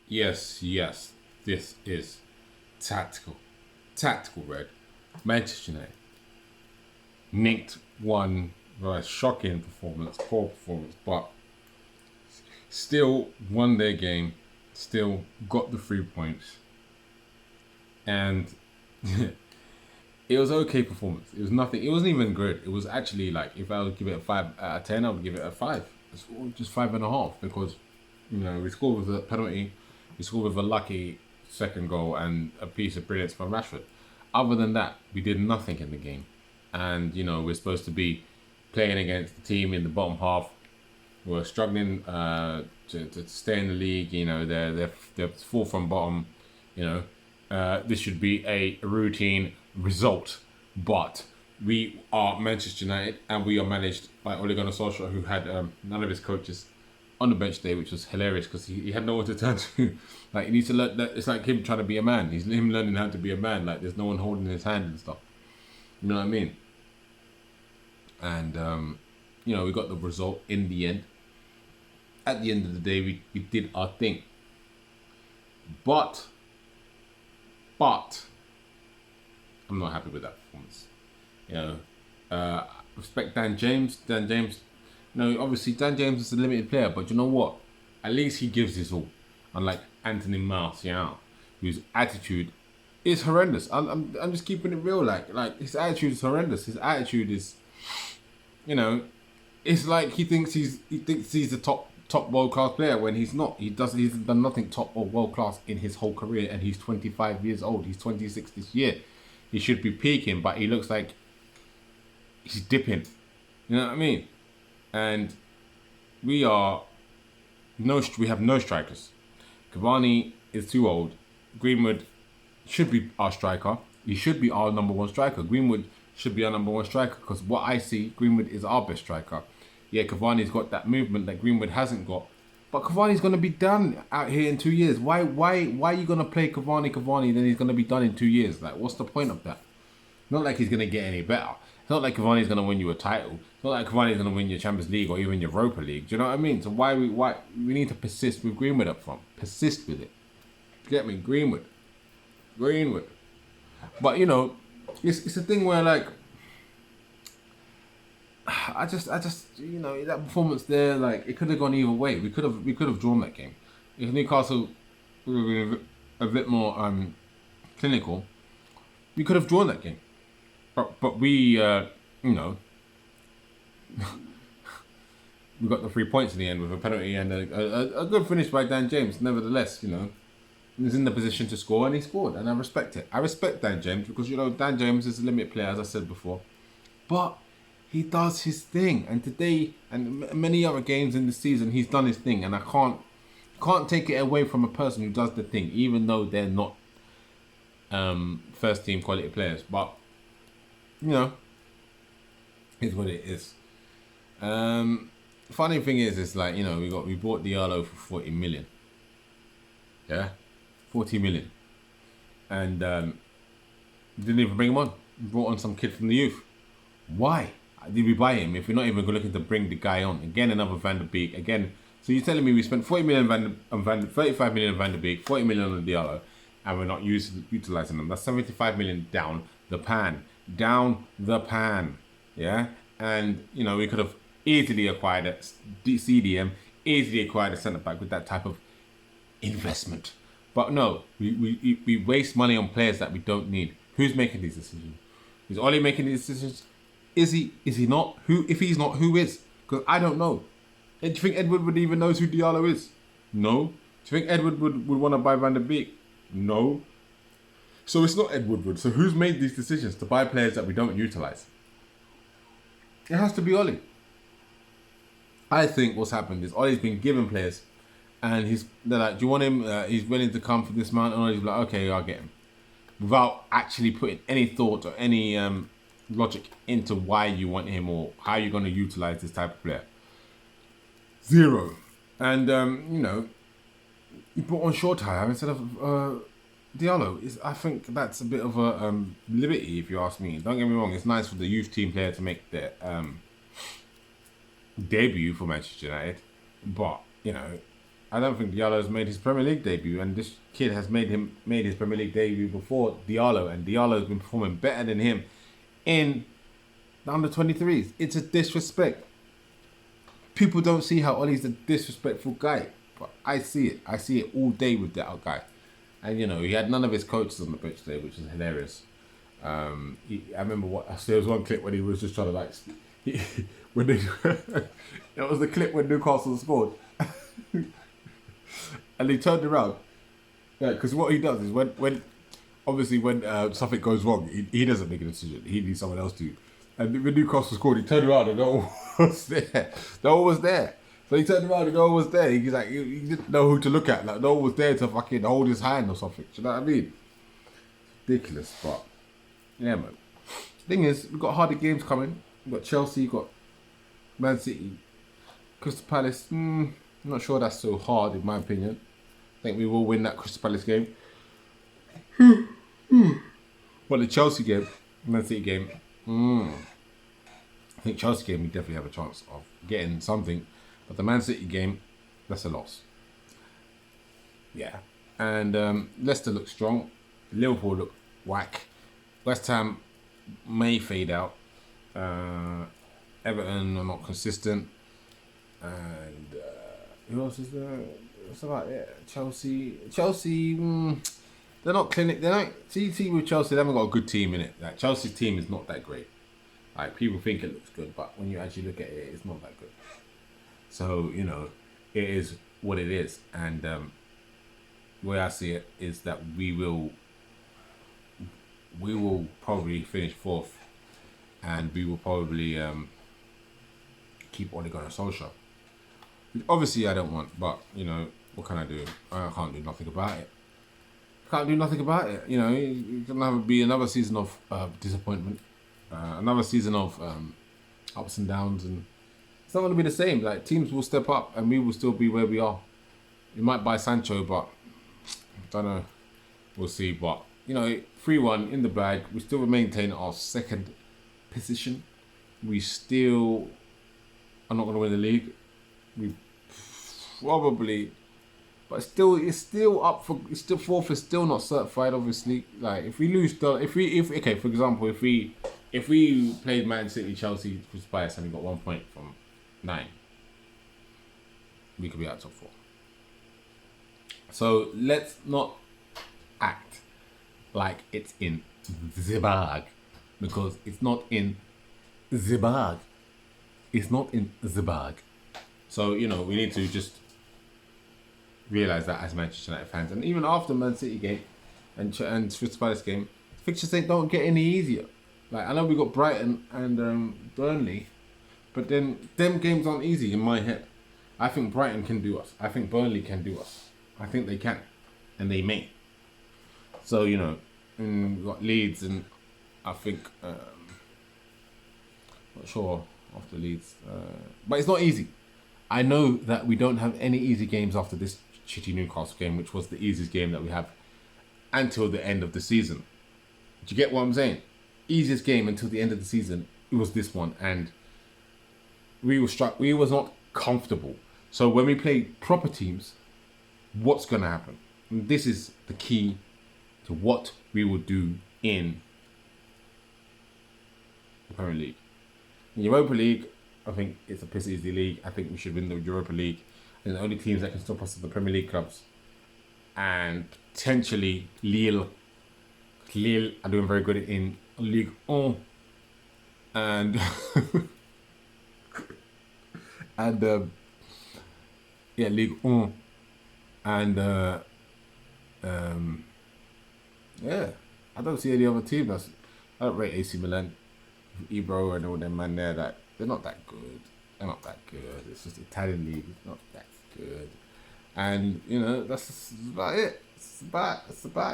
Yes. This is tactical. Tactical red. Manchester United nicked one very shocking performance, poor performance, but still won their game, still got the 3 points, and it was okay performance. It was nothing. It wasn't even good. It was actually like if I would give it a 5 out of 10, I would give it a 5. It's just 5.5 because we scored with a penalty, we scored with a lucky second goal and a piece of brilliance from Rashford. Other than that, we did nothing in the game, and we're supposed to be playing against the team in the bottom half. We're struggling to stay in the league. They're fourth from bottom. This should be a routine result, but we are Manchester United and we are managed by Ole Gunnar Solskjaer, who had none of his coaches on the bench today, which was hilarious because he had no one to turn to. Like, he needs to learn that. It's like him trying to be a man. He's him learning how to be a man. Like, there's no one holding his hand and stuff. You know what I mean? And we got the result in the end. At the end of the day, we did our thing. But I'm not happy with that performance. Respect Dan James. Dan James, obviously Dan James is a limited player, but you know what? At least he gives his all. Unlike Anthony Martial, whose attitude is horrendous. I'm just keeping it real. Like his attitude is horrendous. His attitude is, it's like he thinks he's the top world class player when he's not. He's done nothing top or world class in his whole career, and he's 25 years old. He's 26 this year. He should be peaking, but he looks like he's dipping. You know what I mean? And we have no strikers. Cavani is too old. Greenwood should be our striker. He should be our number one striker. Greenwood should be our number one striker because what I see, Greenwood is our best striker. Yeah, Cavani's got that movement that Greenwood hasn't got. But Cavani's going to be done out here in 2 years. Why are you going to play Cavani, then he's going to be done in 2 years? Like, what's the point of that? Not like he's going to get any better. It's not like Cavani's going to win you a title. It's not like Cavani's going to win your Champions League or even Europa League. Do you know what I mean? So why we need to persist with Greenwood up front. Persist with it. Get me? Greenwood. But, it's a thing where, like, I just that performance there, like, it could have gone either way. We could have drawn that game. If Newcastle would have been a bit more clinical, we could have drawn that game. But we we got the 3 points in the end with a penalty and a good finish by Dan James. Nevertheless, he was in the position to score and he scored, and I respect it. I respect Dan James because Dan James is a limited player, as I said before, but he does his thing, and today and many other games in the season, he's done his thing, and I can't take it away from a person who does the thing, even though they're not first team quality players. But it's what it is. Funny thing is like we bought Diallo for 40 million. Yeah, 40 million, and didn't even bring him on. We brought on some kid from the youth. Why did we buy him if we're not even looking to bring the guy on? Again, another Van der Beek. Again, so you're telling me we spent 40 million on 35 million on Van der Beek, 40 million on Diallo, and we're not utilising them. That's 75 million down the pan. Yeah, and we could have easily acquired a CDM, easily acquired a centre back with that type of investment. But no, we waste money on players that we don't need. Who's making these decisions? Is Ollie making these decisions? Is he not? Who? If he's not, who is? Because I don't know. Do you think Edward would even know who Diallo is? No. Do you think Edward would want to buy Van der Beek? No. So it's not Ed Woodward. So who's made these decisions to buy players that we don't utilise? It has to be Ollie. I think what's happened is Ollie's been given players, and they're like, do you want him? He's willing to come for this amount, and Ollie's like, okay, I'll get him, without actually putting any thought or any logic into why you want him or how you're going to utilise this type of player. Zero. And you put on short hire instead of Diallo. I think that's a bit of a liberty, if you ask me. Don't get me wrong, it's nice for the youth team player to make their debut for Manchester United, but I don't think Diallo's made his Premier League debut, and this kid has made his Premier League debut before Diallo, and Diallo's been performing better than him in the under-23s. It's a disrespect. People don't see how Ollie's a disrespectful guy, but I see it. I see it all day with that guy. And you know, he had none of his coaches on the pitch today, which is hilarious. I remember there was one clip when he was just trying to like, when they, that was the clip when Newcastle scored, and he turned around. Yeah, because what he does is when obviously when something goes wrong, he doesn't make a decision. He needs someone else to. And when Newcastle scored, he turned around and no one was there. No one was there. So he turned around and no one was there. He's like, he didn't know who to look at. Like no one was there to fucking hold his hand or something. Do you know what I mean? Ridiculous, but yeah, man. Thing is, we've got harder games coming. We've got Chelsea, we've got Man City, Crystal Palace. I'm not sure that's so hard in my opinion. I think we will win that Crystal Palace game. But the Chelsea game, Man City game, I think Chelsea game we definitely have a chance of getting something. But the Man City game, that's a loss. Yeah. And Leicester look strong. Liverpool look whack. West Ham may fade out. Everton are not consistent. And who else is there? What's about it? Chelsea, they're not clinic. They're not. See with Chelsea, they haven't got a good team in it. Like Chelsea's team is not that great. Like people think it looks good, but when you actually look at it, it's not that good. So you know, it is what it is. And the way I see it is that we will probably finish fourth, and we will probably keep Ole Gunnar Solskjaer. Obviously, I don't want, but you know, what can I do? I can't do nothing about it. Can't do nothing about it. You know, it's gonna be another season of disappointment, another season of ups and downs, and it's not gonna be the same. Like teams will step up, and we will still be where we are. We might buy Sancho, but I don't know. We'll see. But you know, 3-1 in the bag. We still maintain our second position. We still are not gonna win the league. We probably. But it's still up for. It's still fourth. Is still not certified. Obviously, like if we lose, for example, if we played Man City, Chelsea, Crystal Palace, and we got 1 point from 9, we could be out top 4. So let's not act like it's in the bag, because it's not in the bag. It's not in the bag. So you know we need to just realise that as Manchester United fans, and even after Man City game and Crystal Palace game, fixtures don't get any easier. Like I know we got Brighton and Burnley, but then them games aren't easy in my head. I think Brighton can do us. I think Burnley can do us. I think they can, and they may. So you know, we've got Leeds, and I think not sure after Leeds, but it's not easy. I know that we don't have any easy games after this shitty Newcastle game, which was the easiest game that we have until the end of the season. Do you get what I'm saying? Easiest game until the end of the season, it was this one, and we were struck. We was not comfortable. So when we play proper teams, what's going to happen? And this is the key to what we will do in the Premier League. In Europa League, I think it's a piss easy league. I think we should win the Europa League. And the only teams that can stop us are the Premier League clubs. And potentially Lille. Lille are doing very good in Ligue 1. And Ligue 1. And I don't see any other team I don't rate AC Milan, Ebro and all them man there, that they're not that good. They're not that good. It's just Italian league. It's not that good. And you know that's about it. It's about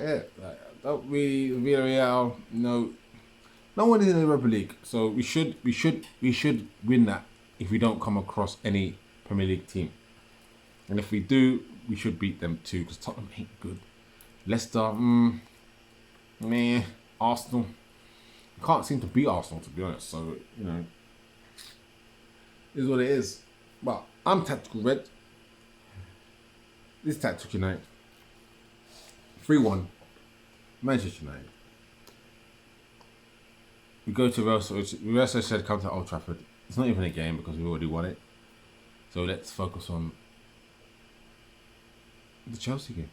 it. Like don't really Villarreal. No one is in the Europa League, so we should win that if we don't come across any Premier League team. And if we do, we should beat them too, because Tottenham ain't good. Leicester, meh. Arsenal, we can't seem to beat Arsenal, to be honest. So you know, is what it is. But I'm Tactical Red. This Tactical United. 3-1. Manchester United. We go to Real Sociedad, come to Old Trafford. It's not even a game because we already won it. So let's focus on the Chelsea game.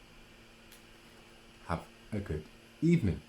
Have a good evening.